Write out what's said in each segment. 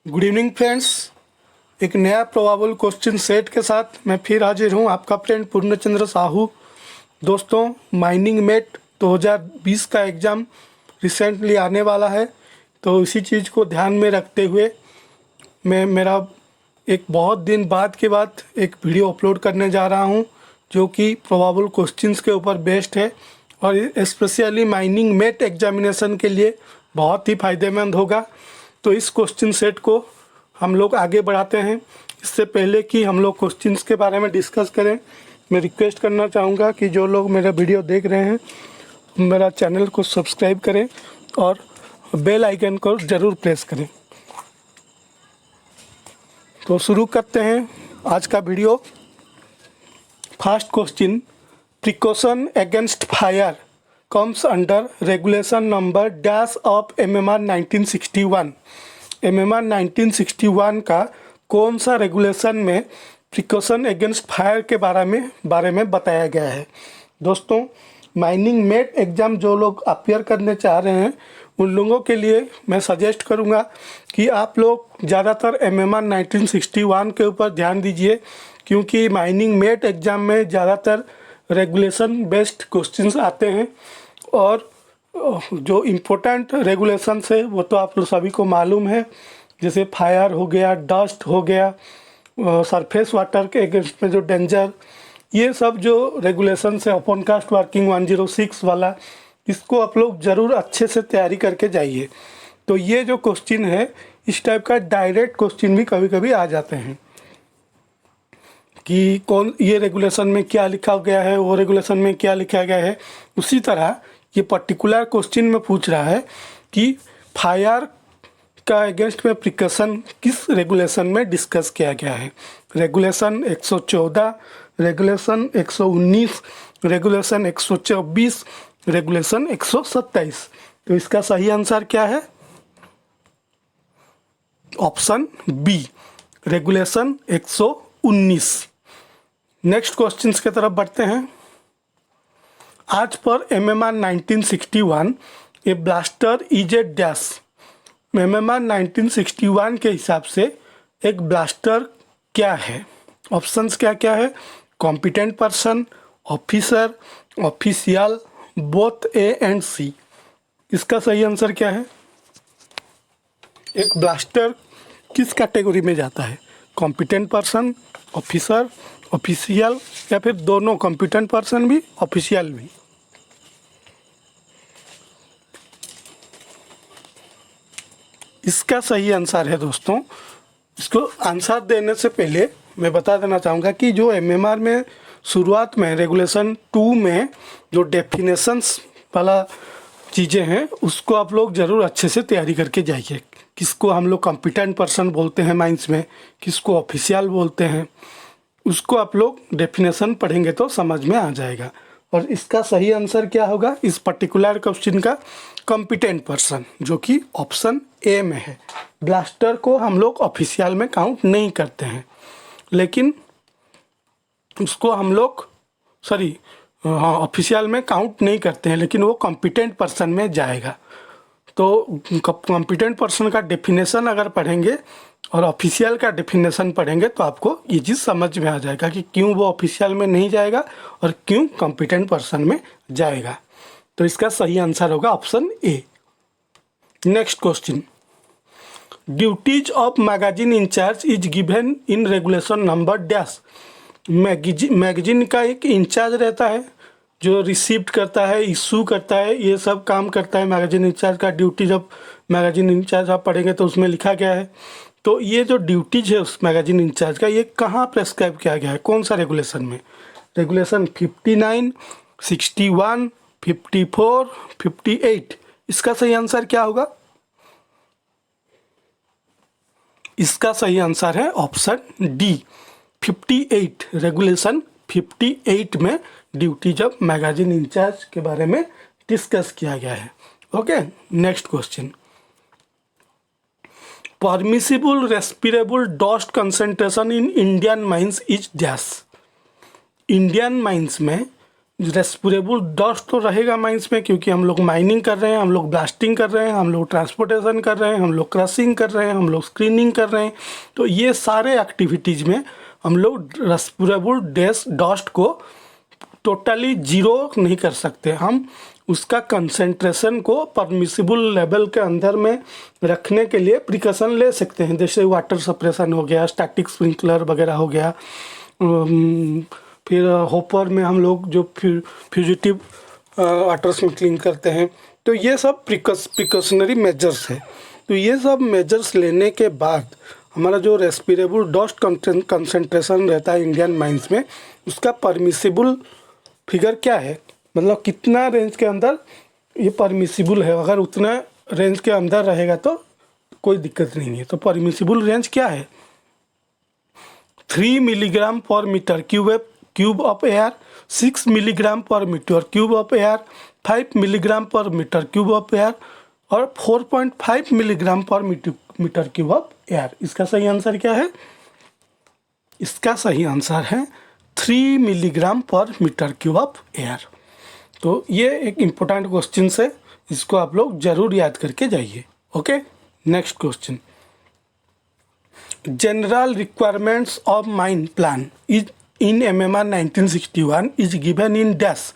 Good evening friends. एक नया probable question set के साथ मैं फिर हाजिर हूँ, आपका फ्रेंड पूर्णचंद्र साहू। दोस्तों, माइनिंग मेट 2020 का एग्ज़ाम रिसेंटली आने वाला है, तो इसी चीज़ को ध्यान में रखते हुए मैं मेरा एक बहुत दिन बाद एक वीडियो अपलोड करने जा रहा हूँ, जो कि प्रोबेबल क्वेश्चंस के ऊपर बेस्ड है और स्पेशली माइनिंग मेट एग्जामिनेशन के लिए बहुत ही फ़ायदेमंद होगा। तो इस क्वेश्चन सेट को हम लोग आगे बढ़ाते हैं। इससे पहले कि हम लोग क्वेश्चंस के बारे में डिस्कस करें, मैं रिक्वेस्ट करना चाहूँगा कि जो लोग मेरा वीडियो देख रहे हैं मेरा चैनल को सब्सक्राइब करें और बेल आइकन को ज़रूर प्रेस करें। तो शुरू करते हैं आज का video. First question, precaution against fire comes under regulation number dash of MMR 1961। MMR 1961 का कौन सा रेगुलेशन में प्रिकॉशन अगेंस्ट फायर के बारे में बताया गया है। दोस्तों, माइनिंग मेट एग्ज़ाम जो लोग अपियर करने चाह रहे हैं उन लोगों के लिए मैं सजेस्ट करूंगा कि आप लोग ज़्यादातर MMR 1961 के ऊपर ध्यान दीजिए, क्योंकि माइनिंग मेट एग्ज़ाम में ज़्यादातर रेगुलेशन बेस्ड क्वेश्चंस आते हैं और जो इम्पोर्टेंट रेगुलेशंस है वो तो आप लोग सभी को मालूम है, जैसे फायर हो गया, डस्ट हो गया, सरफेस वाटर के अगेंस्ट में जो डेंजर, ये सब जो रेगुलेशंस है ओपन कास्ट वर्किंग 106 वाला, इसको आप लोग ज़रूर अच्छे से तैयारी करके जाइए। तो ये जो क्वेश्चन है इस टाइप का डायरेक्ट क्वेश्चन भी कभी कभी आ जाते हैं कि कौन ये रेगुलेशन में क्या लिखा गया है, वो रेगुलेशन में क्या लिखा गया है। उसी तरह ये पर्टिकुलर क्वेश्चन में पूछ रहा है कि फायर का अगेंस्ट में प्रिकॉशन किस रेगुलेशन में डिस्कस किया गया है। Regulation 114, regulation 119, regulation 124, regulation 127। तो इसका सही आंसर क्या है? Option B, regulation 119। Next questions की तरफ बढ़ते हैं। आज पर MMR 1961 a blaster is a dash. MMR 1961 के हिसाब से एक ब्लास्टर क्या है? ऑप्शंस क्या क्या है? Competent person, officer, official, both A and C। इसका सही आंसर क्या है? एक ब्लास्टर किस कैटेगरी में जाता है? कॉम्पिटेंट पर्सन, ऑफिसर, ऑफिशियल, या फिर दोनों, कॉम्पिटेंट पर्सन भी ऑफिशियल भी? इसका सही आंसर है दोस्तों, इसको आंसर देने से पहले मैं बता देना चाहूँगा कि जो MMR में शुरुआत में रेगुलेशन 2 में जो डेफिनेशंस वाला चीज़ें हैं उसको आप लोग ज़रूर अच्छे से तैयारी करके जाइए। किसको हम लोग कॉम्पिटेंट पर्सन बोलते हैं माइंस में, किसको ऑफिशियल बोलते हैं, उसको आप लोग डेफिनेशन पढ़ेंगे तो समझ में आ जाएगा। और इसका सही आंसर क्या होगा इस पर्टिकुलर क्वेश्चन का? कॉम्पिटेंट पर्सन, जो कि ऑप्शन ए में है। ब्लास्टर को हम लोग ऑफिशियल में काउंट नहीं करते हैं, लेकिन उसको हम लोग ऑफिशियल में काउंट नहीं करते हैं, लेकिन वो कॉम्पिटेंट पर्सन में जाएगा। तो कॉम्पिटेंट पर्सन का डेफिनेशन अगर पढ़ेंगे और ऑफिशियल का डेफिनेशन पढ़ेंगे तो आपको ये चीज़ समझ में आ जाएगा कि क्यों वो ऑफिशियल में नहीं जाएगा और क्यों कॉम्पिटेंट पर्सन में जाएगा। तो इसका सही आंसर होगा option A. Next question, duties of magazine incharge is given in regulation number dash. Magazine का एक इंचार्ज रहता है जो रिसीव्ड करता है, इशू करता है, ये सब काम करता है मैगजीन इंचार्ज का। ड्यूटी जब मैगजीन इंचार्ज आप पढ़ेंगे तो उसमें लिखा गया है। तो ये जो ड्यूटीज है उस मैगजीन इंचार्ज का, ये कहाँ प्रेस्क्राइब किया गया है, कौन सा रेगुलेशन में? रेगुलेशन 59, 61, 54, 58। इसका सही आंसर क्या होगा? इसका सही आंसर है ऑप्शन डी, 58। रेगुलेशन 58 में ड्यूटीज ऑफ मैगजीन इंचार्ज के बारे में डिस्कस किया गया है। Okay, next question, permissible respirable dust concentration in Indian mines is dash. Indian mines में रेस्पिरेबल डस्ट तो रहेगा माइंस में, क्योंकि हम लोग माइनिंग कर रहे हैं, हम लोग ब्लास्टिंग कर रहे हैं, हम लोग ट्रांसपोर्टेशन कर रहे हैं, हम लोग क्रशिंग कर रहे हैं, हम लोग स्क्रीनिंग कर रहे हैं। तो ये सारे एक्टिविटीज़ में हम लोग रेस्पिरेबल डस्ट को टोटली जीरो नहीं कर सकते। हम उसका कंसंट्रेशन को परमिसिबल लेवल के अंदर में रखने के लिए प्रिकॉशन ले सकते हैं, जैसे वाटर सप्रेशन हो गया, स्टैटिक स्प्रिंकलर वगैरह हो गया। फिर होपर में हम लोग जो फ्यूजिटिव वाटर स्प्रिंकलिंग करते हैं। तो ये सब प्रिकॉशनरी मेजर्स है। तो ये सब मेजर्स लेने के बाद हमारा जो रेस्पिरेबल डस्ट कंसंट्रेशन रहता है इंडियन माइंस में, उसका परमिसिबल फिगर क्या है, मतलब कितना रेंज के अंदर ये परमिसिबल है। अगर उतना रेंज के अंदर रहेगा तो कोई दिक्कत नहीं है। तो परमिसिबल रेंज क्या है, 3 milligram per metre cube of air, 6 milligram per metre cube of air, 5 milligram per metre cube of air और 4.5 milligram per metre cube of air. इसका सही आंसर क्या है? इसका सही आंसर है 3 milligram per metre cube of air. तो ये एक इम्पोर्टेंट क्वेश्चन है, इसको आप लोग ज़रूर याद करके जाइए। Okay, next question. General requirements of mine plan is in MMR 1961 is given in dash.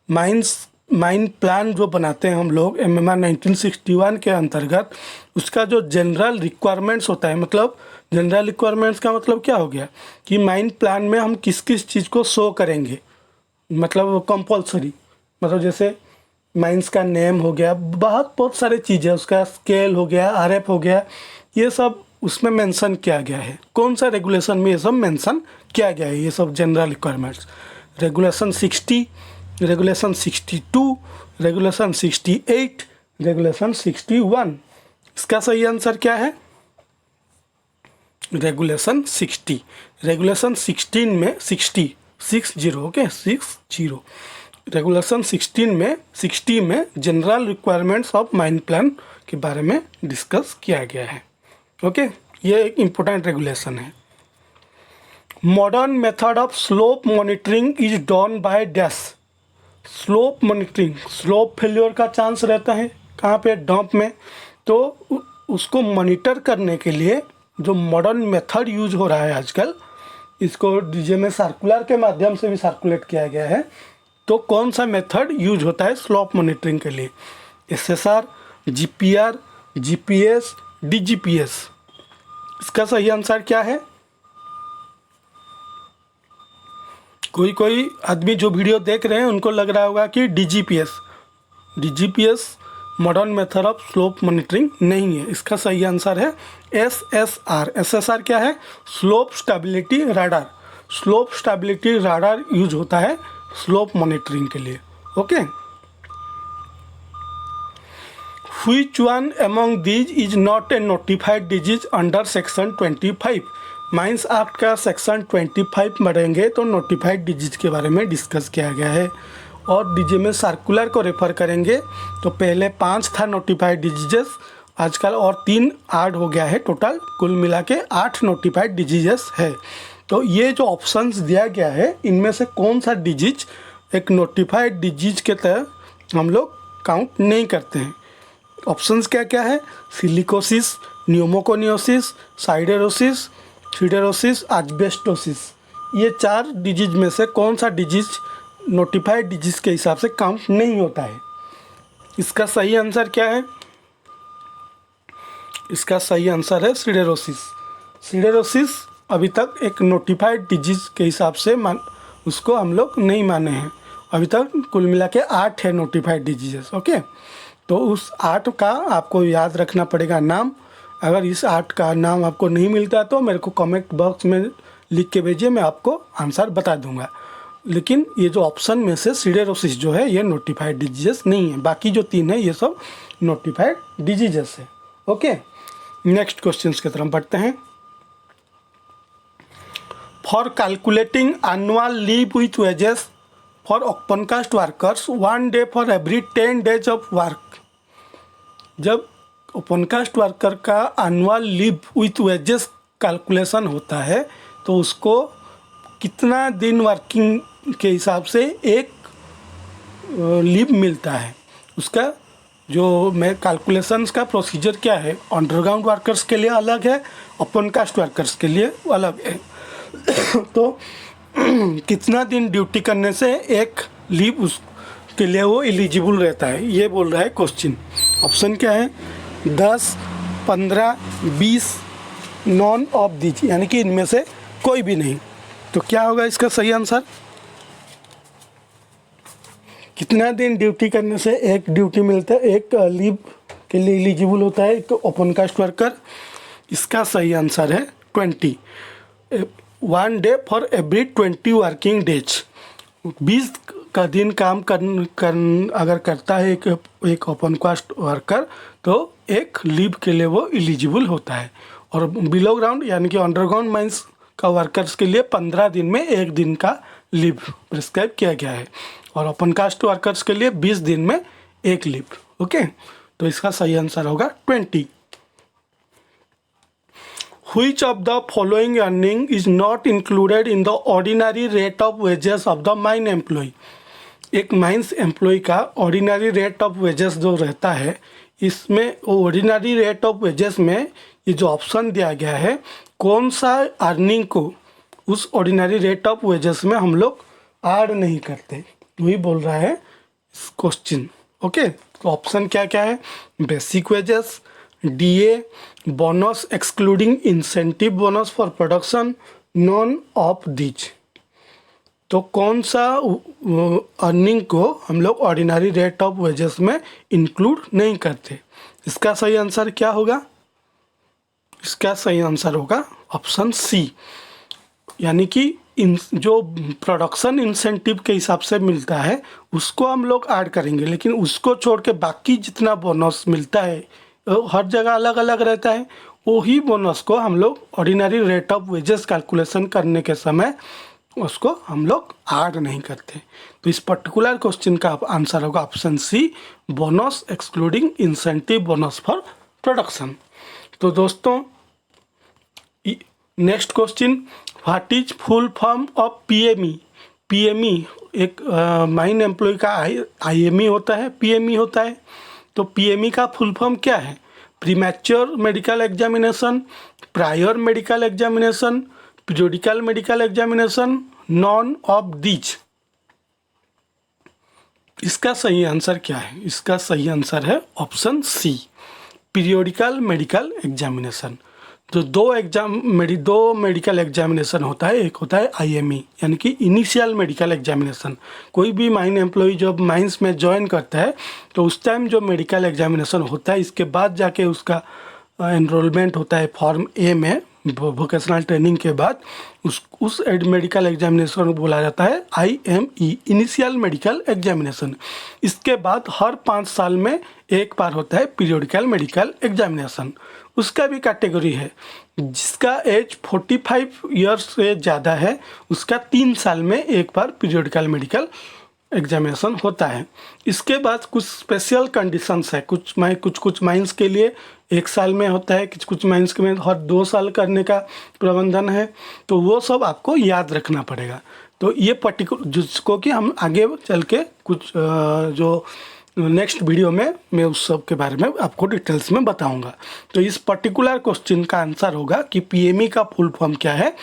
Mine plan जो बनाते हैं हम लोग MMR 1961 के अंतर्गत, उसका जो जनरल रिक्वायरमेंट्स होता है, मतलब जनरल रिक्वायरमेंट्स का मतलब क्या हो गया कि माइन प्लान में हम किस किस चीज़ को शो करेंगे, मतलब कंपलसरी, मतलब जैसे माइंस का नेम हो गया, बहुत सारे चीज़ें, उसका स्केल हो गया, RF हो गया, ये सब उसमें मेंशन किया गया है। कौन सा रेगुलेशन में ये सब मेंशन किया गया है, ये सब general requirements? Regulation 60, regulation 62, regulation 68, regulation 61। इसका सही आंसर क्या है? रेगुलेशन 60। रेगुलेशन 16 में 60 ओके 60। रेगुलेशन 60 में general requirements of mine plan के बारे में डिस्कस किया गया है। ओके, ये एक इम्पोर्टेंट रेगुलेशन है। Modern method of slope monitoring is done by dash. Slope monitoring, slope failure का चांस रहता है कहाँ पे? डंप में। तो उसको मॉनिटर करने के लिए जो मॉडर्न मेथड यूज हो रहा है आजकल, इसको डीजे में सर्कुलर के माध्यम से भी सर्कुलेट किया गया है। तो कौन सा मेथड यूज होता है स्लोप मॉनिटरिंग के लिए? SSR, GPR, GPS, DGPS। इसका सही आंसर क्या है? कोई आदमी जो वीडियो देख रहे हैं उनको लग रहा होगा कि DGPS modern method of slope monitoring नहीं है। इसका सही आंसर है SSR। SSR क्या है? Slope stability radar. Slope stability radar use होता है स्लोप मॉनिटरिंग के लिए। Okay, which one among these is not a notified disease under section 25? Mines act का सेक्शन 25 पढ़ेंगे तो नोटिफाइड डिजीज के बारे में डिस्कस किया गया है। और डीजे में सर्कुलर को रेफर करेंगे तो पहले 5 था नोटिफाइड डिजीजेस, आजकल और 3 ऐड हो गया है, टोटल कुल मिला के 8 नोटिफाइड डिजीजेस है। तो ये जो ऑप्शंस दिया गया है, इनमें से कौन सा डिजीज एक नोटिफाइड डिजीज के तहत हम लोग काउंट नहीं करते हैं? ऑप्शंस क्या क्या है? Silicosis, pneumoconiosis, siderosis, siderosis, asbestosis. ये 4 डिजीज में से कौन सा डिजीज नोटिफाइड डिजीज के हिसाब से काउंट नहीं होता है? इसका सही आंसर क्या है? इसका सही आंसर है सीडेरोसिस। सीडेरोसिस अभी तक एक नोटिफाइड डिजीज के हिसाब से उसको हम लोग नहीं माने हैं। अभी तक कुल मिला के 8 है नोटिफाइड डिजीजेस। ओके, तो उस 8 का आपको याद रखना पड़ेगा नाम। अगर इस 8 का नाम आपको नहीं मिलता तो मेरे को कमेंट बॉक्स में लिख के भेजिए, मैं आपको आंसर बता दूंगा। लेकिन ये जो ऑप्शन में से सीडेरोसिस जो है ये नोटिफाइड डिजीजेस नहीं है, बाकी जो 3 है ये सब नोटिफाइड डिजीजेस है। ओके, नेक्स्ट क्वेश्चन की तरफ बढ़ते हैं। For calculating annual leave with wages for open cast workers 1 day for every 10 days of work. जब ओपन कास्ट वर्कर का annual leave with wages calculation होता है तो उसको कितना दिन वर्किंग के हिसाब से एक लीव मिलता है। उसका जो मैं कैलकुलेशंस का प्रोसीजर क्या है, अंडरग्राउंड वर्कर्स के लिए अलग है, ओपन कास्ट वर्कर्स के लिए अलग है। तो कितना दिन ड्यूटी करने से एक लीव उसके लिए वो एलिजिबल रहता है, ये बोल रहा है क्वेश्चन। ऑप्शन क्या है, 10, 15, 20, नॉन ऑफ दीज, यानी कि इनमें से कोई भी नहीं। तो क्या होगा इसका सही आंसर? कितना दिन ड्यूटी करने से एक ड्यूटी मिलता है, एक लीव के लिए एलिजिबल होता है एक ओपन कास्ट वर्कर? इसका सही आंसर है 20। 1 day for every 20 working days. 20 का दिन काम अगर करता है एक ओपन कास्ट वर्कर, तो एक लीव के लिए वो एलिजिबल होता है। और बिलो ग्राउंड यानी कि अंडरग्राउंड माइंस का वर्कर्स के लिए 15 दिन में एक दिन का लीव प्रिस्क्राइब किया गया है, और ओपन कास्ट वर्कर्स के लिए 20 दिन में एक लीव। ओके, तो इसका सही आंसर होगा 20। Which of the following earning is not included in the ordinary rate of wages of the mine employee? एक माइंस एम्प्लॉय का ऑर्डिनरी रेट ऑफ वेजेस जो रहता है, इसमें ऑर्डिनरी रेट ऑफ वेजेस में ये जो ऑप्शन दिया गया है, कौन सा अर्निंग को उस ऑर्डिनरी रेट ऑफ वेजेस में हम लोग ऐड नहीं करते, वही बोल रहा है इस क्वेश्चन। ओके, तो ऑप्शन क्या क्या है, basic wages, DA, bonus excluding incentive bonus for production, non of these. तो कौन सा अर्निंग को हम लोग ऑर्डिनरी रेट ऑफ वेजेस में इंक्लूड नहीं करते? इसका सही आंसर क्या होगा? इसका सही आंसर होगा ऑप्शन सी, यानी कि जो प्रोडक्शन इंसेंटिव के हिसाब से मिलता है उसको हम लोग ऐड करेंगे, लेकिन उसको छोड़ के बाकी जितना बोनस मिलता है हर जगह अलग अलग रहता है, वही बोनस को हम लोग ordinary rate of wages calculation करने के समय उसको हम लोग ऐड नहीं करते। तो इस पर्टिकुलर क्वेश्चन का आंसर होगा option C, bonus excluding incentive bonus for production. तो दोस्तों next question, what is full form of PME? PME एक माइन एम्प्लॉय का आईएमई होता है, पीएमई होता है। तो पीएमई का फुल फॉर्म क्या है? Premature medical examination, prior medical examination, periodical medical examination, none of these. इसका सही आंसर क्या है? इसका सही आंसर है option C, periodical medical examination. जो दो मेडिकल एग्जामिनेशन होता है, एक होता है आईएमई यानी कि इनिशियल मेडिकल एग्जामिनेशन। कोई भी माइन एम्प्लॉय जब माइंस में ज्वाइन करता है तो उस टाइम जो मेडिकल एग्जामिनेशन होता है, इसके बाद जाके उसका एनरोलमेंट होता है फॉर्म ए में, वोकेशनल ट्रेनिंग के बाद उस मेडिकल एग्जामिनेशन को बोला जाता है आईएमई, इनिशियल मेडिकल एग्जामिनेशन। इसके बाद हर 5 साल में एक बार होता है पीरियोडिकल मेडिकल एग्जामिनेशन। उसका भी कैटेगरी है, जिसका एज 45 ईयर्स से ज़्यादा है उसका 3 साल में एक बार पीरियोडिकल मेडिकल एग्जामिनेशन होता है। इसके बाद कुछ स्पेशल कंडीशंस है, कुछ माइंस के लिए 1 साल में होता है, कुछ माइंस के में हर 2 साल करने का प्रबंधन है। तो वो सब आपको याद रखना पड़ेगा। तो ये पर्टिकुलर जिसको कि हम आगे चल के कुछ जो नेक्स्ट वीडियो में मैं उस सब के बारे में आपको डिटेल्स में बताऊंगा। तो इस पर्टिकुलर क्वेश्चन का आंसर होगा कि पीएमई का फुल फॉर्म क्या है,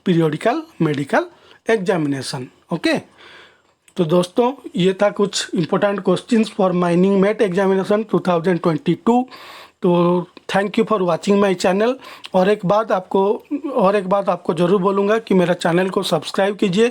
पीरियोडिकल मेडिकल एग्जामिनेशन। ओके, तो दोस्तों ये था कुछ important questions for mining met examination 2022। तो thank you for watching my channel. और एक बात आपको ज़रूर बोलूँगा कि मेरा चैनल को सब्सक्राइब कीजिए।